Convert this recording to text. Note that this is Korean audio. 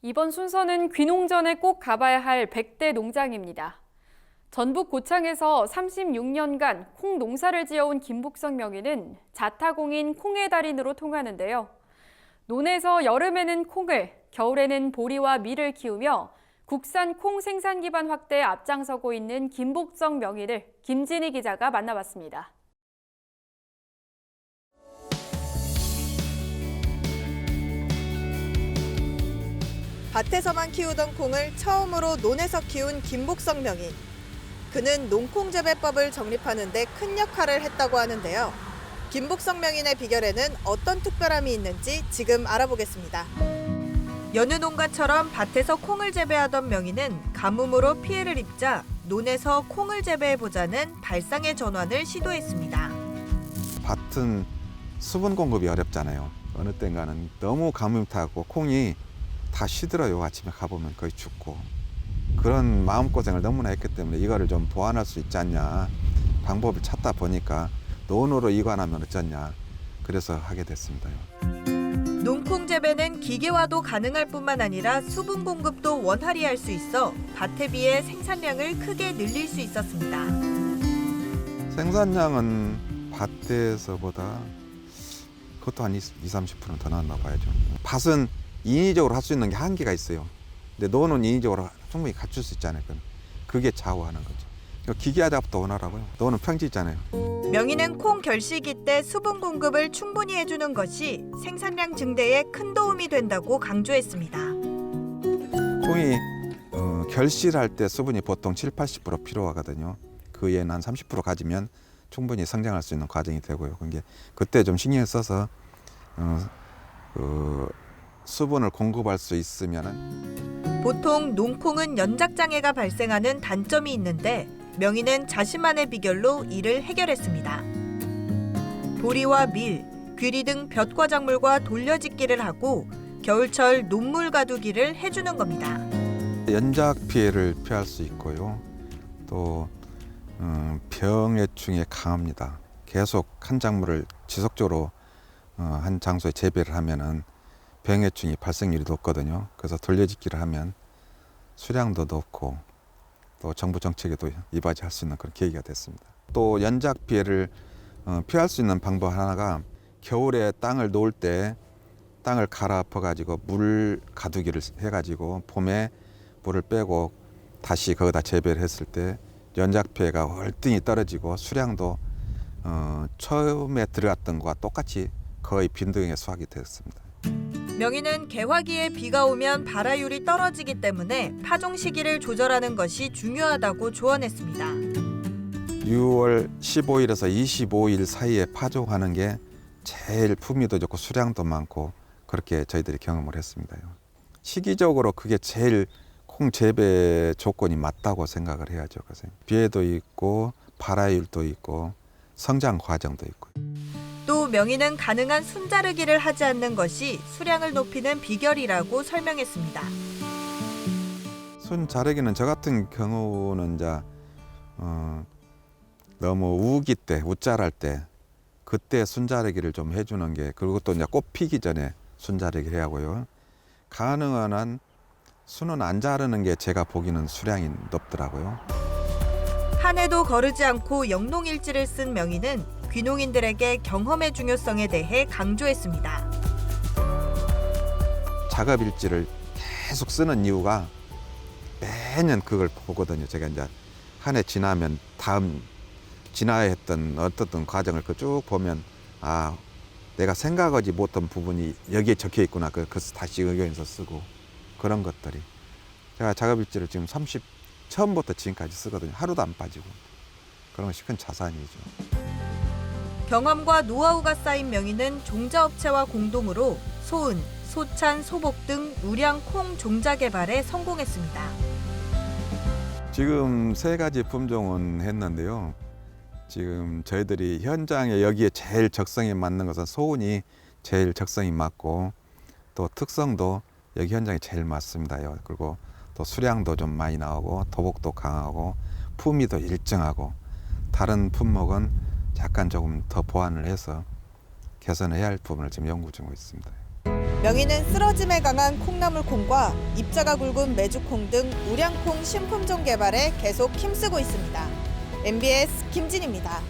이번 순서는 귀농전에 꼭 가봐야 할 100대 농장입니다. 전북 고창에서 36년간 콩 농사를 지어온 김복성 명의는 자타공인 콩의 달인으로 통하는데요. 논에서 여름에는 콩을, 겨울에는 보리와 밀을 키우며 국산 콩 생산 기반 확대에 앞장서고 있는 김복성 명의를 김진희 기자가 만나봤습니다. 밭에서만 키우던 콩을 처음으로 논에서 키운 김복성 명인. 그는 농콩 재배법을 정립하는 데 큰 역할을 했다고 하는데요. 김복성 명인의 비결에는 어떤 특별함이 있는지 지금 알아보겠습니다. 여느 농가처럼 밭에서 콩을 재배하던 명인은 가뭄으로 피해를 입자 논에서 콩을 재배해보자는 발상의 전환을 시도했습니다. 밭은 수분 공급이 어렵잖아요. 어느 때인가는 너무 가뭄이 타고 콩이 다 시들어요. 아침에 가보면 거의 죽고. 그런 마음고생을 너무나 했기 때문에 이거를 좀 보완할 수 있지 않냐. 방법을 찾다 보니까 논으로 이관하면 어쩌냐. 그래서 하게 됐습니다. 농콩 재배는 기계화도 가능할 뿐만 아니라 수분 공급도 원활히 할 수 있어 밭에 비해 생산량을 크게 늘릴 수 있었습니다. 생산량은 밭에서보다 그것도 한 20-30% 더 나왔나 봐야죠. 밭은 인위적으로 할 수 있는 게 한계가 있어요. 근데 논은 인위적으로 충분히 갖출 수 있잖아요. 그게 좌우하는 거죠. 기계화작업도 원활하고요. 논은 평지 있잖아요. 명인은 콩 결실기 때 수분 공급을 충분히 해주는 것이 생산량 증대에 큰 도움이 된다고 강조했습니다. 콩이 결실할 때 수분이 보통 70-80% 필요하거든요. 그 외에는 한 30% 가지면 충분히 성장할 수 있는 과정이 되고요. 그때 좀 신경을 써서 수분을 공급할 수 있으면은. 보통 농콩은 연작장애가 발생하는 단점이 있는데 명인은 자신만의 비결로 이를 해결했습니다. 보리와 밀, 귀리 등 볕과 작물과 돌려짓기를 하고 겨울철 논물 가두기를 해주는 겁니다. 연작 피해를 피할 수 있고요. 또 병해충에 강합니다. 계속 한 작물을 지속적으로 한 장소에 재배를 하면은 병해충이 발생률이 높거든요. 그래서 돌려짓기를 하면 수량도 높고 또 정부 정책에도 이바지할 수 있는 그런 계기가 됐습니다. 또 연작 피해를 피할 수 있는 방법 하나가 겨울에 땅을 놓을 때 땅을 갈아엎어 가지고 물 가두기를 해가지고 봄에 물을 빼고 다시 거기다 재배를 했을 때 연작 피해가 월등히 떨어지고 수량도 처음에 들어갔던 것과 똑같이 거의 빈등의 수확이 되었습니다. 명인은 개화기에 비가 오면 발화율이 떨어지기 때문에 파종 시기를 조절하는 것이 중요하다고 조언했습니다. 6월 15일에서 25일 사이에 파종하는 게 제일 품위도 좋고 수량도 많고 그렇게 저희들이 경험을 했습니다. 시기적으로 그게 제일 콩 재배 조건이 맞다고 생각을 해야죠. 그래서 비해도 있고 발화율도 있고 성장 과정도 있고. 또 명인은 가능한 순자르기를 하지 않는 것이 수량을 높이는 비결이라고 설명했습니다. 순자르기는 저 같은 경우는 이제 너무 우기 때, 웃자랄 때 그때 순자르기를 좀 해주는 게, 그리고 또 이제 꽃 피기 전에 순자르기를 해야 하고요. 가능한 한 순은 안 자르는 게 제가 보기에는 수량이 높더라고요. 한 해도 거르지 않고 영농일지를 쓴 명인은 귀농인들에게 경험의 중요성에 대해 강조했습니다. 작업일지를 계속 쓰는 이유가 매년 그걸 보거든요. 제가 이제 한 해 지나면 다음 지나야 했던 어떤 과정을 쭉 보면 아, 내가 생각하지 못한 부분이 여기에 적혀 있구나. 그래서 다시 의견에서 쓰고 그런 것들이. 제가 작업일지를 지금 처음부터 지금까지 쓰거든요. 하루도 안 빠지고. 그런 것이 큰 자산이죠. 경험과 노하우가 쌓인 명인은 종자업체와 공동으로 소은, 소찬, 소복 등 우량 콩 종자 개발에 성공했습니다. 지금 3가지 품종은 했는데요. 지금 저희들이 현장에 여기에 제일 적성에 맞는 것은 소은이 제일 적성이 맞고 또 특성도 여기 현장에 제일 맞습니다. 그리고 또 수량도 좀 많이 나오고 도복도 강하고 품위도 일정하고 다른 품목은 약간 조금 더 보완을 해서 개선해야 할 부분을 지금 연구 중에 있습니다. 명인은 쓰러짐에 강한 콩나물콩과 입자가 굵은 메주콩 등 우량콩 신품종 개발에 계속 힘쓰고 있습니다. MBS 김진입니다.